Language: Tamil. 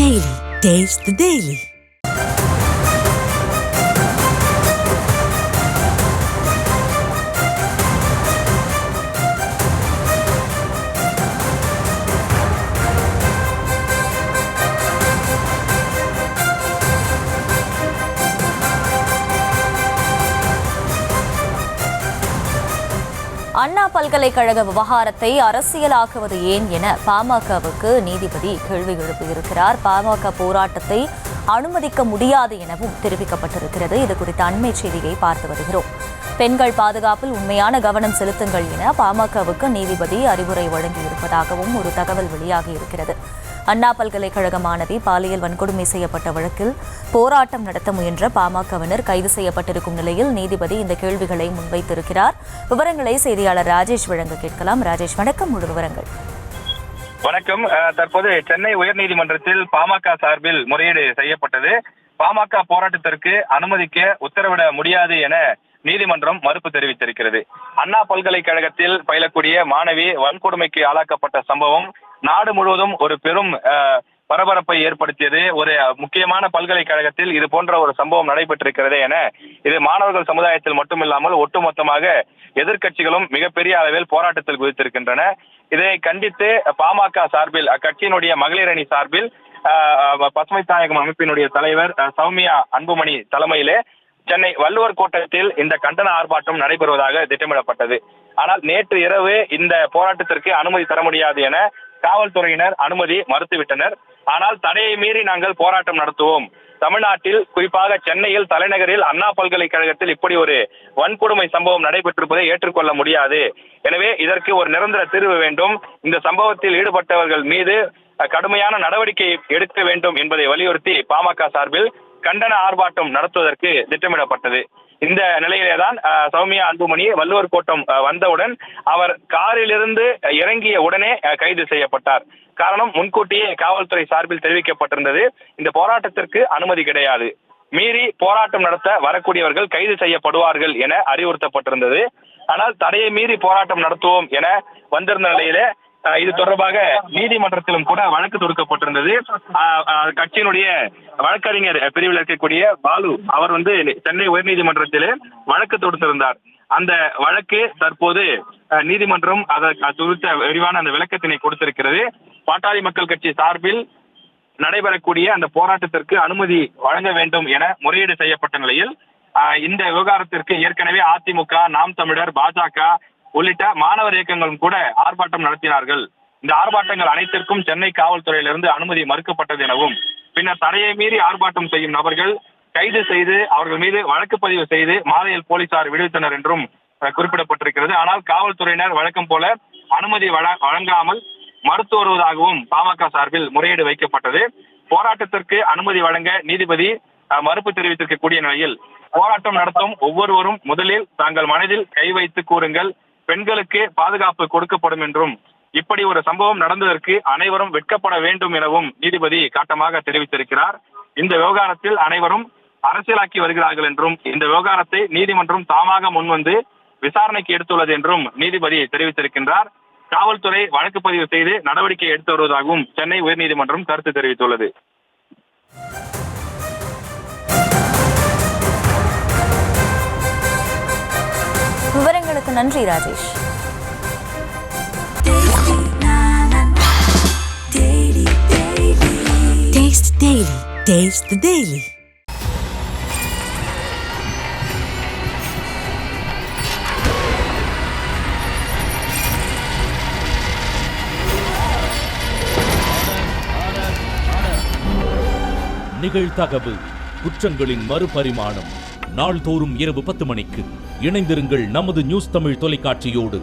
Daily. Taste the Daily. அண்ணா பல்கலைக்கழக விவகாரத்தை அரசியலாக்குவது ஏன் என பாமகவுக்கு நீதிபதி கேள்வி எழுப்பியிருக்கிறார். பாமக போராட்டத்தை அனுமதிக்க முடியாது எனவும் தெரிவிக்கப்பட்டிருக்கிறது. இது குறித்த அண்மை செய்தியை பார்த்து வருகிறோம். பெண்கள் பாதுகாப்பில் உண்மையான கவனம் செலுத்துங்கள் என பாமகவுக்கு நீதிபதி அறிவுரை வழங்கியிருப்பதாகவும் ஒரு தகவல் வெளியாகியிருக்கிறது. அண்ணா பல்கலைக்கழக மாணவி பாலியல் வன்கொடுமை செய்யப்பட்ட வழக்கில் போராட்டம் நடத்த முயன்ற பாமகவினர் கைது செய்யப்பட்டிருக்கும் நிலையில் நீதிபதி இந்த கேள்விகளை முன்வைத்திருக்கிறார். விவரங்களை செய்தியாளர் ராஜேஷ் வழங்க கேட்கலாம். ராஜேஷ், வணக்கம். முழு விவரங்கள். வணக்கம். தற்போது சென்னை உயர்நீதிமன்றத்தில் பாமக சார்பில் முறையீடு செய்யப்பட்டது. பாமக போராட்டத்திற்கு அனுமதிக்க உத்தரவிட முடியாது என நீதிமன்றம் மறுப்பு தெரிவித்திருக்கிறது. அண்ணா பல்கலைக்கழகத்தில் பயிலக்கூடிய மாணவி வன்கொடுமைக்கு ஆளாக்கப்பட்ட சம்பவம் நாடு முழுவதும் ஒரு பெரும் பரபரப்பை ஏற்படுத்தியது. ஒரு முக்கியமான பல்கலைக்கழகத்தில் இது போன்ற ஒரு சம்பவம் நடைபெற்றிருக்கிறது என இது மாணவர்கள் சமுதாயத்தில் மட்டுமில்லாமல் ஒட்டுமொத்தமாக எதிர்க்கட்சிகளும் மிகப்பெரிய அளவில் போராட்டத்தில் குதித்திருக்கின்றன. இதை கண்டித்து பாமக சார்பில் அக்கட்சியினுடைய மகளிர் அணி சார்பில் பசுமை தாயகம் அமைப்பினுடைய தலைவர் சௌமியா அன்புமணி தலைமையிலே சென்னை வள்ளுவர் கோட்டத்தில் இந்த கண்டன ஆர்ப்பாட்டம் நடைபெறுவதாக திட்டமிடப்பட்டது. ஆனால் நேற்று இரவு இந்த போராட்டத்திற்கு அனுமதி தர முடியாது என காவல்துறையினர் அனுமதி மறுத்துவிட்டனர். ஆனால் தடையை மீறி நாங்கள் போராட்டம் நடத்துவோம். தமிழ்நாட்டில் குறிப்பாக சென்னையில் தலைநகரில் அண்ணா பல்கலைக்கழகத்தில் இப்படி ஒரு வன்கொடுமை சம்பவம் நடைபெற்றிருப்பதை ஏற்றுக்கொள்ள முடியாது. எனவே இதற்கு ஒரு நிரந்தர தீர்வு வேண்டும். இந்த சம்பவத்தில் ஈடுபட்டவர்கள் மீது கடுமையான நடவடிக்கை எடுக்க வேண்டும் என்பதை வலியுறுத்தி பாமக சார்பில் கண்டன ஆர்ப்பாட்டம் நடத்துவதற்கு திட்டமிடப்பட்டது. இந்த நிலையிலேதான் சௌமியா அன்புமணி வள்ளுவர் கோட்டம் வந்தவுடன் அவர் காரிலிருந்து இறங்கிய உடனே கைது செய்யப்பட்டார். காரணம், முன்கூட்டியே காவல்துறை சார்பில் தெரிவிக்கப்பட்டிருந்தது, இந்த போராட்டத்திற்கு அனுமதி கிடையாது, மீறி போராட்டம் நடத்த வரக்கூடியவர்கள் கைது செய்யப்படுவார்கள் என அறிவுறுத்தப்பட்டிருந்தது. ஆனால் தடையை மீறி போராட்டம் நடத்துவோம் என வந்திருந்த நிலையிலே இது தொடர்பாக நீதிமன்றத்திலும் கூட வழக்கு தொடுக்கப்பட்டிருந்தது. கட்சியினுடைய வழக்கறிஞர் பிரிவில் இருக்கக்கூடிய பாலு அவர் சென்னை உயர்நீதிமன்றத்திலே வழக்கு தொடுத்திருந்தார். அந்த வழக்கு தற்போது நீதிமன்றம் குறித்த விரிவான அந்த விளக்கத்தினை கொடுத்திருக்கிறது. பாட்டாளி மக்கள் கட்சி சார்பில் நடைபெறக்கூடிய அந்த போராட்டத்திற்கு அனுமதி வழங்க வேண்டும் என முறையீடு செய்யப்பட்ட நிலையில் இந்த விவகாரத்திற்கு ஏற்கனவே அதிமுக, நாம் தமிழர், பாஜக உள்ளிட்ட மாணவர் இயக்கங்களும் கூட ஆர்ப்பாட்டம் நடத்தினார்கள். இந்த ஆர்ப்பாட்டங்கள் அனைத்திற்கும் சென்னை காவல்துறையிலிருந்து அனுமதி மறுக்கப்பட்டது எனவும் பின்னர் தடையை மீறி ஆர்ப்பாட்டம் செய்யும் நபர்கள் கைது செய்து அவர்கள் மீது வழக்கு பதிவு செய்து மாலையில் போலீசார் விடுவித்தனர் என்றும் குறிப்பிடப்பட்டிருக்கிறது. ஆனால் காவல்துறையினர் வழக்கம் போல அனுமதி வழங்காமல் மறுத்து வருவதாகவும் பாமக சார்பில் முறையீடு வைக்கப்பட்டது. போராட்டத்திற்கு அனுமதி வழங்க நீதிபதி மறுப்பு தெரிவித்திருக்கக்கூடிய நிலையில் போராட்டம் நடத்தும் ஒவ்வொருவரும் முதலில் தங்கள் மனதில் கை வைத்து கூறுங்கள், பெண்களுக்கு பாதுகாப்பு கொடுக்கப்படும் என்றும் இப்படி ஒரு சம்பவம் நடந்ததற்கு அனைவரும் வெட்கப்பட வேண்டும் எனவும் நீதிபதி காட்டமாக தெரிவித்திருக்கிறார். இந்த விவகாரத்தில் அனைவரும் அரசியலாக்கி வருகிறார்கள் என்றும் இந்த விவகாரத்தை நீதிமன்றம் தாமாக முன்வந்து விசாரணைக்கு எடுத்துள்ளது என்றும் நீதிபதி தெரிவித்திருக்கின்றார். காவல்துறை வழக்கு பதிவு செய்து நடவடிக்கை எடுத்து வருவதாகவும் சென்னை உயர்நீதிமன்றம் கருத்து தெரிவித்துள்ளது. விவரங்களுக்கு நன்றி Rajesh. Taste Daily. Taste the Daily. நிகழ்தகவு குற்றங்களின் மறுபரிமாணம் நாள்தோறும் இரவு 10 மணிக்கு இணைந்திருங்கள் நமது நியூஸ் தமிழ் தொலைக்காட்சியோடு.